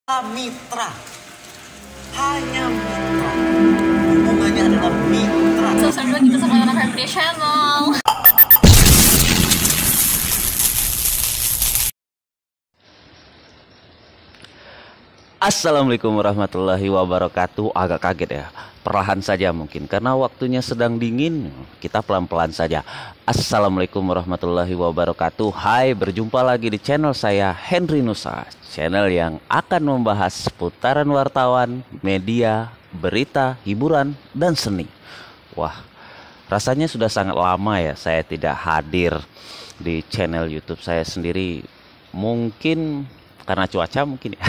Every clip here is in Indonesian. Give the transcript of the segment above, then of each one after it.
Mitra, hanya mitra. Hubungannya adalah mitra. Subscribe lagi kita sama anak Family Channel. Assalamualaikum warahmatullahi wabarakatuh. Agak kaget ya, perlahan saja mungkin karena waktunya sedang dingin. Kita pelan-pelan saja. Assalamualaikum warahmatullahi wabarakatuh. Hai, berjumpa lagi di channel saya Henry Nusa, channel yang akan membahas seputaran wartawan, media, berita, hiburan, dan seni. Wah, rasanya sudah sangat lama ya saya tidak hadir di channel YouTube saya sendiri. Mungkin karena cuaca mungkin ya.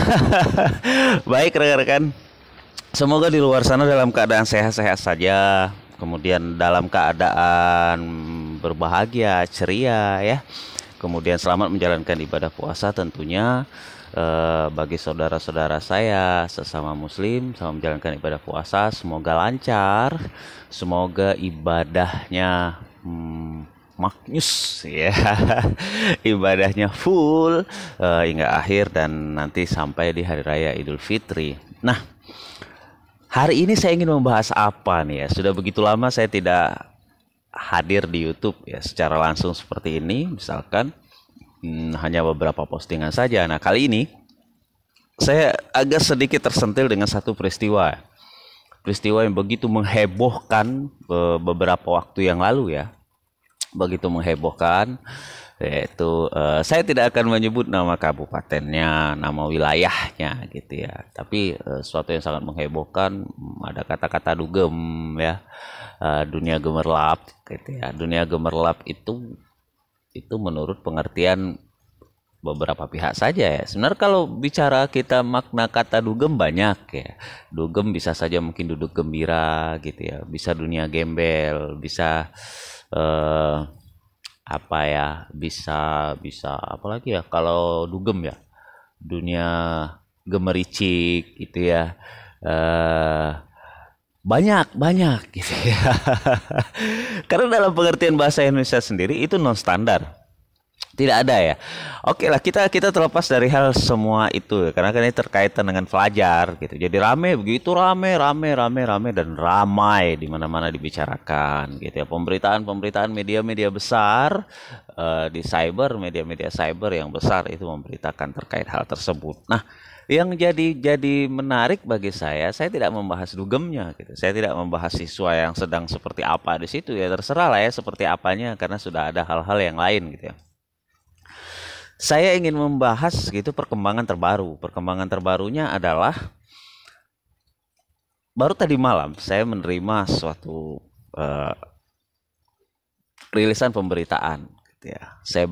Baik rekan-rekan, semoga di luar sana dalam keadaan sehat-sehat saja, kemudian dalam keadaan berbahagia, ceria ya. Kemudian selamat menjalankan ibadah puasa tentunya. Bagi saudara-saudara saya sesama muslim, selamat menjalankan ibadah puasa, semoga lancar, semoga ibadahnya maknyus ya. Ibadahnya full hingga akhir dan nanti sampai di hari raya Idul Fitri. Nah, hari ini saya ingin membahas apa nih ya? Sudah begitu lama saya tidak hadir di YouTube ya secara langsung seperti ini, misalkan hanya beberapa postingan saja. Nah, kali ini saya agak sedikit tersentil dengan satu peristiwa yang begitu menghebohkan beberapa waktu yang lalu ya. Begitu menghebohkan, yaitu saya tidak akan menyebut nama kabupatennya, nama wilayahnya gitu ya, tapi sesuatu yang sangat menghebohkan. Ada kata-kata dugem ya, dunia gemerlap gitu ya. Dunia gemerlap itu menurut pengertian beberapa pihak saja ya. Sebenarnya kalau bicara kita makna kata dugem banyak ya. Dugem bisa saja mungkin duduk gembira gitu ya, bisa dunia gembel, bisa apa ya, bisa apa lagi ya kalau dugem ya, dunia gemericik gitu ya, banyak gitu ya. Karena dalam pengertian bahasa Indonesia sendiri itu non standar, tidak ada ya. Oke lah, kita terlepas dari hal semua itu ya, karena kan ini terkaitan dengan pelajar gitu. Jadi rame begitu, rame dan ramai di mana-mana dibicarakan gitu ya. Pemberitaan media-media besar di cyber, media-media cyber yang besar itu memberitakan terkait hal tersebut. Nah, yang jadi menarik bagi saya tidak membahas dugemnya gitu. Saya tidak membahas siswa yang sedang seperti apa di situ ya, terserah lah ya seperti apanya, karena sudah ada hal-hal yang lain gitu ya. Saya ingin membahas gitu perkembangan terbaru. Perkembangan terbarunya adalah baru tadi malam saya menerima suatu rilisan pemberitaan gitu ya. Saya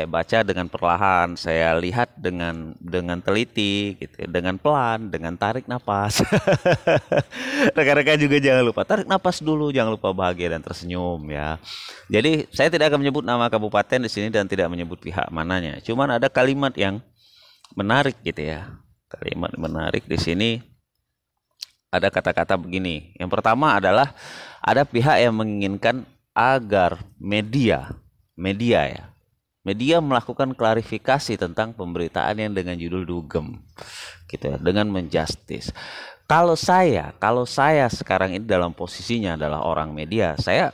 baca dengan perlahan, saya lihat dengan teliti gitu ya, dengan pelan, dengan tarik napas. Rekan-rekan juga jangan lupa tarik napas dulu, jangan lupa bahagia dan tersenyum ya. Jadi saya tidak akan menyebut nama kabupaten di sini dan tidak menyebut pihak mananya. Cuman ada kalimat yang menarik gitu ya. Kalimat menarik di sini ada kata-kata begini. Yang pertama adalah ada pihak yang menginginkan agar media melakukan klarifikasi tentang pemberitaan yang dengan judul dugem gitu ya, dengan menjustis. Kalau saya sekarang ini dalam posisinya adalah orang media, saya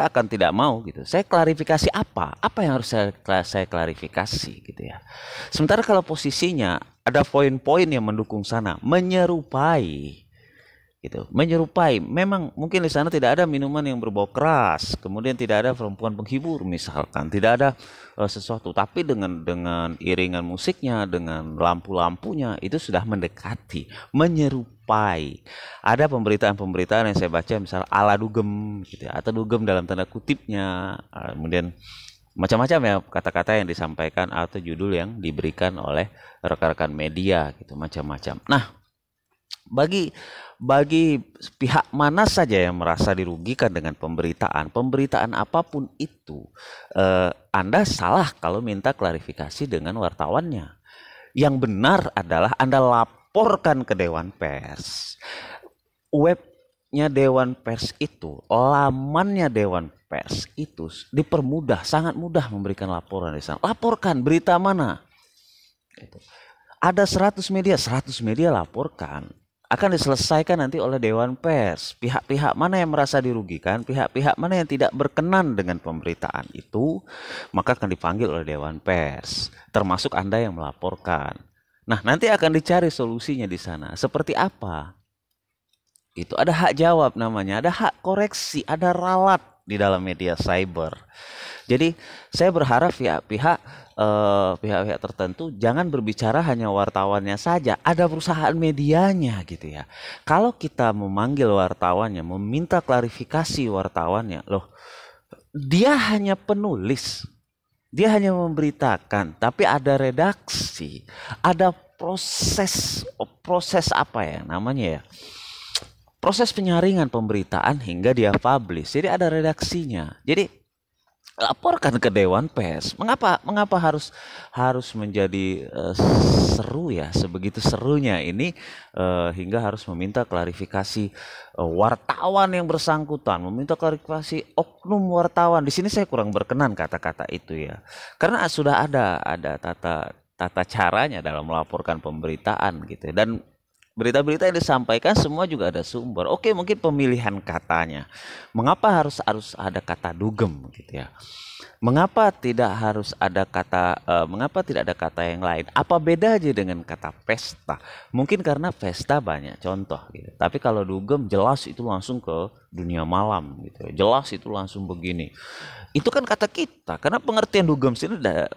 akan tidak mau gitu. Saya klarifikasi apa yang harus saya klarifikasi gitu ya. Sementara kalau posisinya ada poin-poin yang mendukung sana, menyerupai gitu, memang mungkin di sana tidak ada minuman yang berbau keras, kemudian tidak ada perempuan penghibur misalkan, tidak ada sesuatu, tapi dengan iringan musiknya, dengan lampu-lampunya itu sudah mendekati, menyerupai. Ada pemberitaan yang saya baca misal ala dugem gitu ya, atau dugem dalam tanda kutipnya, kemudian macam-macam ya kata-kata yang disampaikan atau judul yang diberikan oleh rekan-rekan media gitu, macam-macam. Nah, bagi pihak mana saja yang merasa dirugikan dengan pemberitaan apapun itu, Anda salah kalau minta klarifikasi dengan wartawannya. Yang benar adalah Anda laporkan ke Dewan Pers. Webnya Dewan Pers itu, lamannya Dewan Pers itu dipermudah, sangat mudah memberikan laporan di sana. Laporkan berita mana. Ada 100 media laporkan. Akan diselesaikan nanti oleh Dewan Pers. Pihak-pihak mana yang merasa dirugikan, pihak-pihak mana yang tidak berkenan dengan pemberitaan itu, maka akan dipanggil oleh Dewan Pers. Termasuk Anda yang melaporkan. Nah, nanti akan dicari solusinya di sana. Seperti apa? Itu ada hak jawab namanya, ada hak koreksi, ada ralat di dalam media cyber. Jadi saya berharap pihak-pihak tertentu jangan berbicara hanya wartawannya saja, ada perusahaan medianya gitu ya. Kalau kita memanggil wartawannya, meminta klarifikasi wartawannya, loh, dia hanya penulis, dia hanya memberitakan, tapi ada redaksi, ada proses apa ya namanya ya, proses penyaringan pemberitaan hingga dia publish. Jadi ada redaksinya. Jadi laporkan ke Dewan Pers. Mengapa harus menjadi seru ya, sebegitu serunya ini hingga harus meminta klarifikasi wartawan yang bersangkutan, meminta klarifikasi oknum wartawan. Di sini saya kurang berkenan kata-kata itu ya, karena sudah ada tata caranya dalam melaporkan pemberitaan gitu. Dan berita-berita yang disampaikan semua juga ada sumber. Oke, mungkin pemilihan katanya. Mengapa harus ada kata dugem gitu ya? Mengapa tidak ada kata yang lain? Apa beda aja dengan kata pesta? Mungkin karena pesta banyak contoh gitu. Tapi kalau dugem jelas itu langsung ke dunia malam gitu. Jelas itu langsung begini. Itu kan kata kita. Karena pengertian dugem sini udah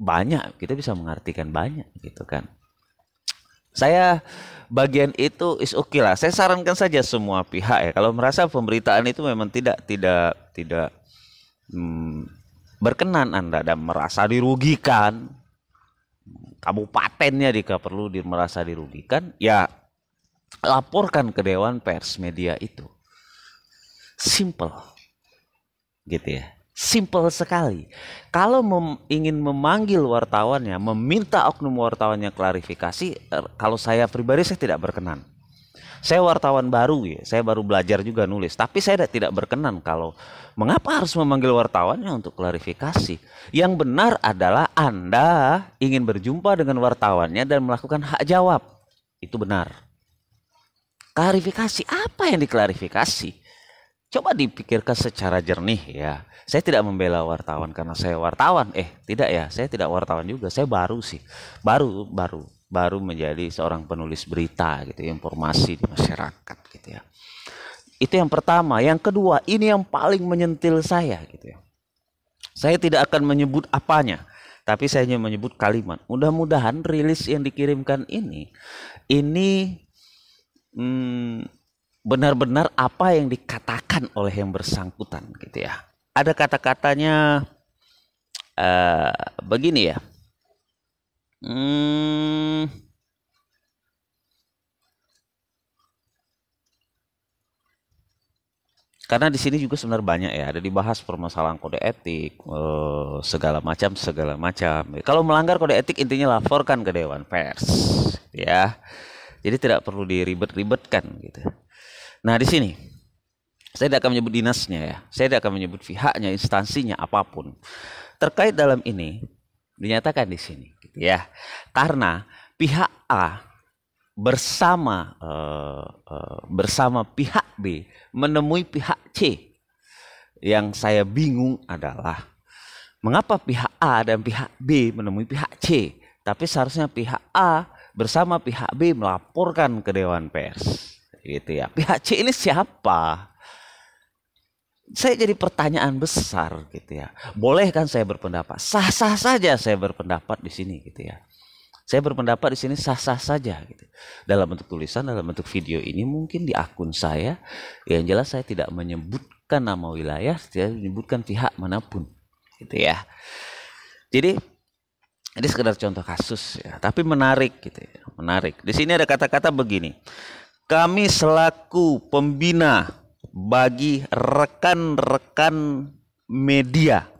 banyak, kita bisa mengartikan banyak gitu kan. Saya bagian itu is okay lah. Saya sarankan saja semua pihak ya, kalau merasa pemberitaan itu memang tidak berkenan Anda dan merasa dirugikan, kabupatennya jika perlu merasa dirugikan, ya laporkan ke Dewan Pers media itu. Simple gitu ya. Simple sekali. Kalau ingin memanggil wartawannya, meminta oknum wartawannya klarifikasi, kalau saya pribadi saya tidak berkenan. Saya wartawan baru ya, saya baru belajar juga nulis, tapi saya tidak berkenan kalau mengapa harus memanggil wartawannya untuk klarifikasi. Yang benar adalah Anda ingin berjumpa dengan wartawannya dan melakukan hak jawab. Itu benar. Klarifikasi, apa yang diklarifikasi? Coba dipikirkan secara jernih ya. Saya tidak membela wartawan karena saya wartawan. Tidak ya, saya tidak wartawan juga. Saya baru sih. Baru menjadi seorang penulis berita gitu, informasi di masyarakat gitu ya. Itu yang pertama. Yang kedua, ini yang paling menyentil saya gitu ya. Saya tidak akan menyebut apanya, tapi saya hanya menyebut kalimat. Mudah-mudahan rilis yang dikirimkan ini benar-benar apa yang dikatakan oleh yang bersangkutan gitu ya. Ada kata-katanya begini ya. Karena di sini juga sebenarnya banyak ya, ada dibahas permasalahan kode etik, segala macam. Kalau melanggar kode etik intinya laporkan ke Dewan Pers ya. Jadi tidak perlu diribet-ribetkan gitu. Nah, di sini saya tidak akan menyebut dinasnya ya. Saya tidak akan menyebut pihaknya, instansinya, apapun. Terkait dalam ini dinyatakan di sini gitu ya. Karena pihak A bersama pihak B menemui pihak C. Yang saya bingung adalah mengapa pihak A dan pihak B menemui pihak C, tapi seharusnya pihak A bersama pihak B melaporkan ke Dewan Pers gitu ya. Pihak C ini siapa? Saya jadi pertanyaan besar gitu ya. Boleh kan saya berpendapat? Sah-sah saja saya berpendapat di sini gitu ya. Saya berpendapat di sini sah-sah saja gitu. Dalam bentuk tulisan, dalam bentuk video ini mungkin di akun saya, yang jelas saya tidak menyebutkan nama wilayah, tidak menyebutkan pihak manapun gitu ya. Jadi ini sekedar contoh kasus ya, tapi menarik gitu ya. Menarik. Di sini ada kata-kata begini. Kami selaku pembina bagi rekan-rekan media.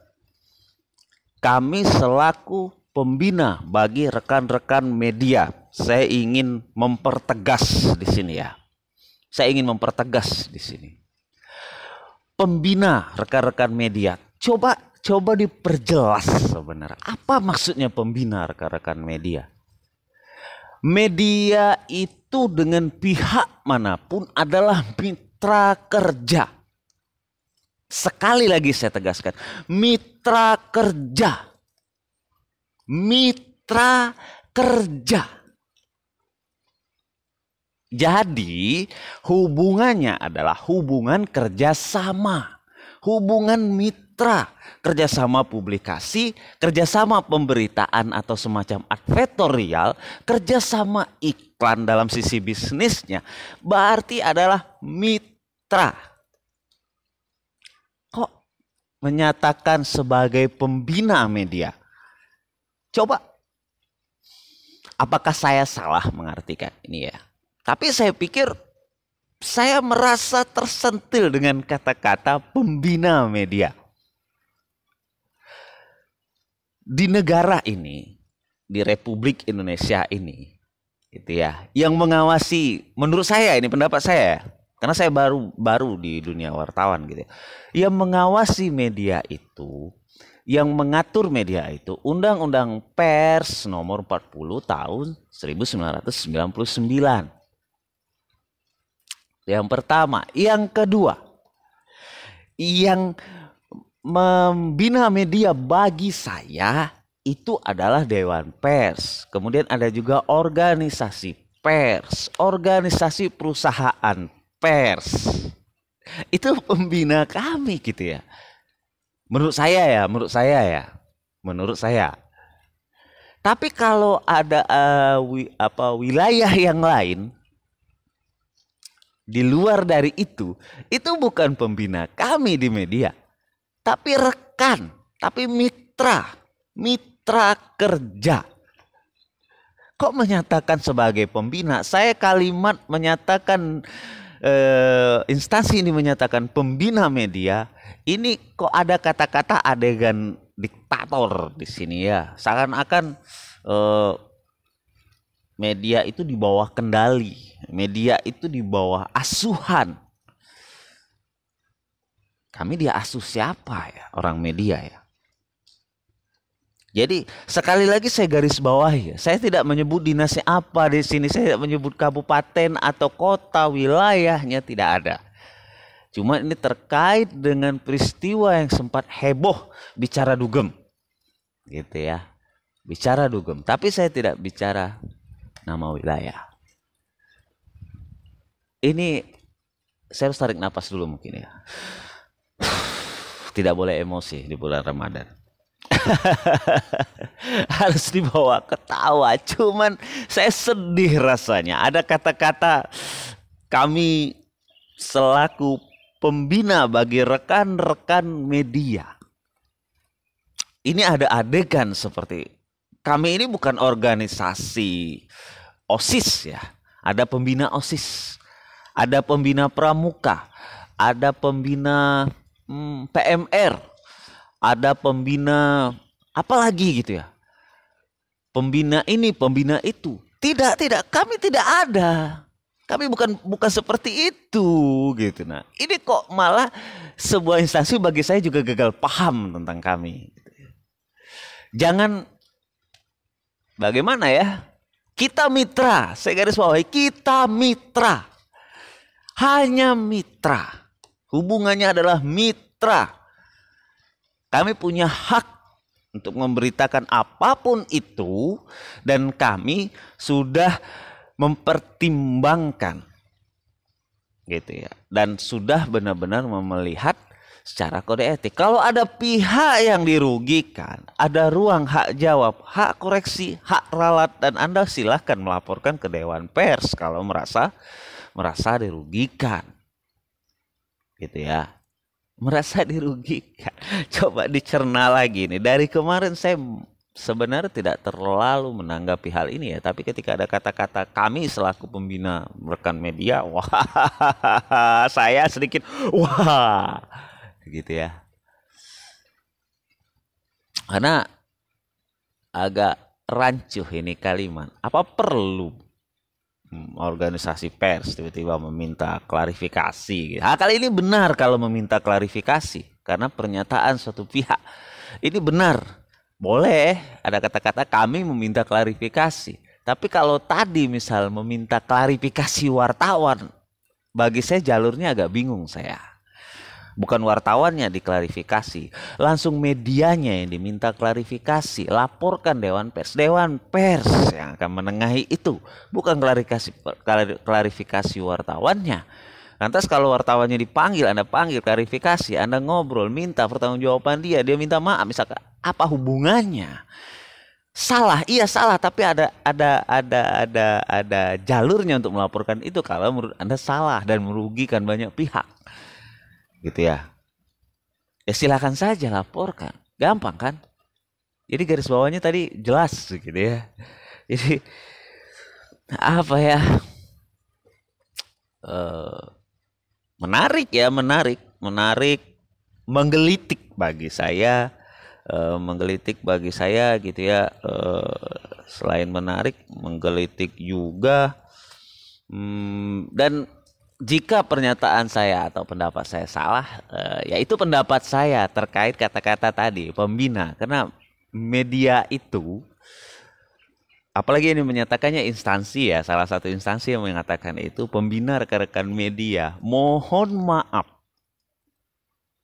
Kami selaku pembina bagi rekan-rekan media. Saya ingin mempertegas di sini ya. Saya ingin mempertegas di sini. Pembina rekan-rekan media. Coba diperjelas sebenarnya. Apa maksudnya pembina rekan-rekan media? Media itu dengan pihak manapun adalah mitra kerja. Sekali lagi saya tegaskan, mitra kerja. Mitra kerja. Jadi hubungannya adalah hubungan kerjasama, hubungan mitra, kerjasama publikasi, kerjasama pemberitaan atau semacam advertorial, kerjasama iklan dalam sisi bisnisnya, berarti adalah mitra. Kok menyatakan sebagai pembina media? Coba, apakah saya salah mengartikan ini ya? Tapi saya pikir saya merasa tersentil dengan kata-kata pembina media. Di negara ini, di Republik Indonesia ini, gitu ya, yang mengawasi, menurut saya ini pendapat saya, karena saya baru di dunia wartawan gitu ya, yang mengawasi media itu, yang mengatur media itu, Undang-Undang Pers nomor 40 tahun 1999. Yang pertama. Yang kedua, yang membina media bagi saya itu adalah Dewan Pers. Kemudian ada juga organisasi pers, organisasi perusahaan pers. Itu pembina kami gitu ya. Menurut saya. Tapi kalau ada wilayah yang lain di luar dari itu bukan pembina kami di media, tapi rekan, tapi mitra kerja. Kok menyatakan sebagai pembina? Saya kalimat menyatakan instansi ini menyatakan pembina media, ini kok ada kata-kata adegan diktator di sini ya. Seakan-akan media itu di bawah kendali, media itu di bawah asuhan. Kami diasuh siapa ya? Orang media ya. Jadi sekali lagi saya garis bawahi ya, saya tidak menyebut dinasnya apa di sini, saya tidak menyebut kabupaten atau kota, wilayahnya tidak ada. Cuma ini terkait dengan peristiwa yang sempat heboh bicara dugem, gitu ya, bicara dugem. Tapi saya tidak bicara nama wilayah. Ini saya harus tarik napas dulu mungkin ya. Tidak boleh emosi di bulan Ramadan. Harus dibawa ketawa. Cuman saya sedih rasanya. Ada kata-kata kami selaku pembina bagi rekan-rekan media. Ini ada adegan seperti kami ini bukan organisasi OSIS ya. Ada pembina OSIS, ada pembina pramuka, ada pembina PMR, ada pembina apa lagi gitu ya. Pembina ini, pembina itu. Tidak, kami tidak ada. Kami bukan seperti itu gitu. Nah, ini kok malah sebuah instansi bagi saya juga gagal paham tentang kami. Jangan bagaimana ya? Kita mitra, saya garis bawahi, kita mitra. Hanya mitra. Hubungannya adalah mitra. Kami punya hak untuk memberitakan apapun itu dan kami sudah mempertimbangkan gitu ya, dan sudah benar-benar melihat secara kode etik. Kalau ada pihak yang dirugikan, ada ruang hak jawab, hak koreksi, hak ralat, dan Anda silahkan melaporkan ke Dewan Pers kalau merasa dirugikan. Gitu ya. Merasa dirugikan. Coba dicerna lagi nih. Dari kemarin saya sebenarnya tidak terlalu menanggapi hal ini ya, tapi ketika ada kata-kata kami selaku pembina rekan media, wah, saya sedikit wah. Gitu ya. Karena agak rancuh ini kalimat. Apa perlu organisasi pers tiba-tiba meminta klarifikasi? Nah, kali ini benar kalau meminta klarifikasi karena pernyataan suatu pihak. Ini benar. Boleh ada kata-kata kami meminta klarifikasi. Tapi kalau tadi misal meminta klarifikasi wartawan, bagi saya jalurnya agak bingung saya. Bukan wartawannya diklarifikasi, langsung medianya yang diminta klarifikasi. Laporkan Dewan Pers. Dewan Pers yang akan menengahi itu, bukan klarifikasi wartawannya. Lantas kalau wartawannya dipanggil, Anda panggil klarifikasi, Anda ngobrol, minta pertanggungjawaban dia minta maaf, misalkan apa hubungannya? Salah, iya salah, tapi ada jalurnya untuk melaporkan itu kalau menurut Anda salah dan merugikan banyak pihak. Gitu ya. Ya silakan saja laporkan. Gampang kan? Jadi garis bawahnya tadi jelas gitu ya. Jadi apa ya? Menarik ya, menarik, menggelitik bagi saya. Menggelitik bagi saya gitu ya. Selain menarik, menggelitik juga. Dan jika pernyataan saya atau pendapat saya salah, ya itu pendapat saya terkait kata-kata tadi, pembina. Karena media itu, apalagi ini menyatakannya instansi ya, salah satu instansi yang mengatakan itu, pembina rekan-rekan media. Mohon maaf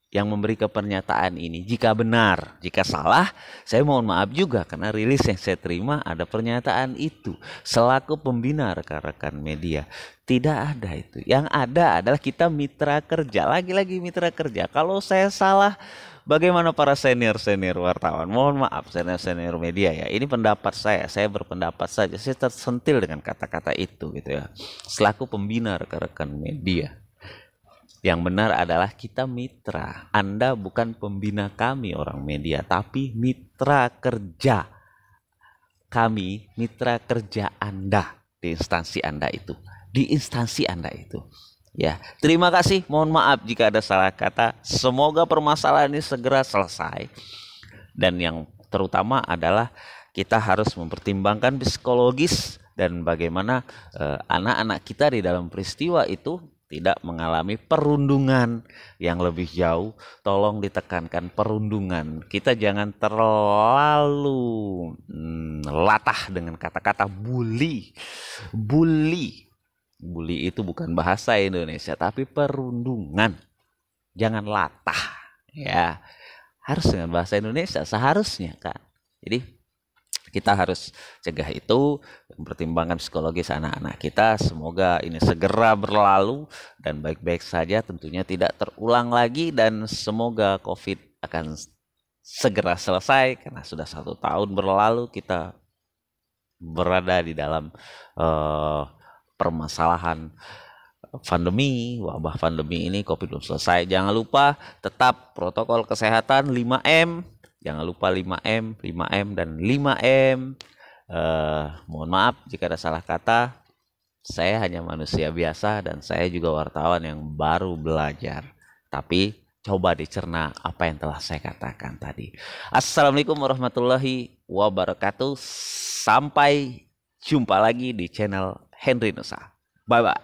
yang memberi pernyataan ini, jika benar, jika salah, saya mohon maaf juga karena rilis yang saya terima ada pernyataan itu. Selaku pembina rekan-rekan media, tidak ada itu. Yang ada adalah kita mitra kerja, lagi-lagi mitra kerja. Kalau saya salah, bagaimana para senior-senior wartawan? Mohon maaf senior-senior media ya. Ini pendapat saya berpendapat saja. Saya tersentil dengan kata-kata itu gitu ya. Selaku pembina rekan-rekan media. Yang benar adalah kita mitra. Anda bukan pembina kami orang media, tapi mitra kerja. Kami mitra kerja Anda di instansi Anda itu. Di instansi Anda itu. Ya, terima kasih. Mohon maaf jika ada salah kata. Semoga permasalahan ini segera selesai. Dan yang terutama adalah kita harus mempertimbangkan psikologis dan bagaimana anak-anak kita di dalam peristiwa itu tidak mengalami perundungan yang lebih jauh. Tolong ditekankan perundungan. Kita jangan terlalu latah dengan kata-kata bully. Bully itu bukan bahasa Indonesia, tapi perundungan. Jangan latah, ya. Harus dengan bahasa Indonesia seharusnya kan. Jadi kita harus cegah itu, mempertimbangkan psikologis anak-anak kita. Semoga ini segera berlalu dan baik-baik saja, tentunya tidak terulang lagi. Dan semoga COVID akan segera selesai, karena sudah 1 tahun berlalu kita berada di dalam permasalahan pandemi, wabah pandemi ini. COVID belum selesai. Jangan lupa tetap protokol kesehatan 5M. Jangan lupa 5M dan 5M. Mohon maaf jika ada salah kata. Saya hanya manusia biasa dan saya juga wartawan yang baru belajar. Tapi coba dicerna apa yang telah saya katakan tadi. Assalamualaikum warahmatullahi wabarakatuh. Sampai jumpa lagi di channel Henry Nusa. Bye-bye.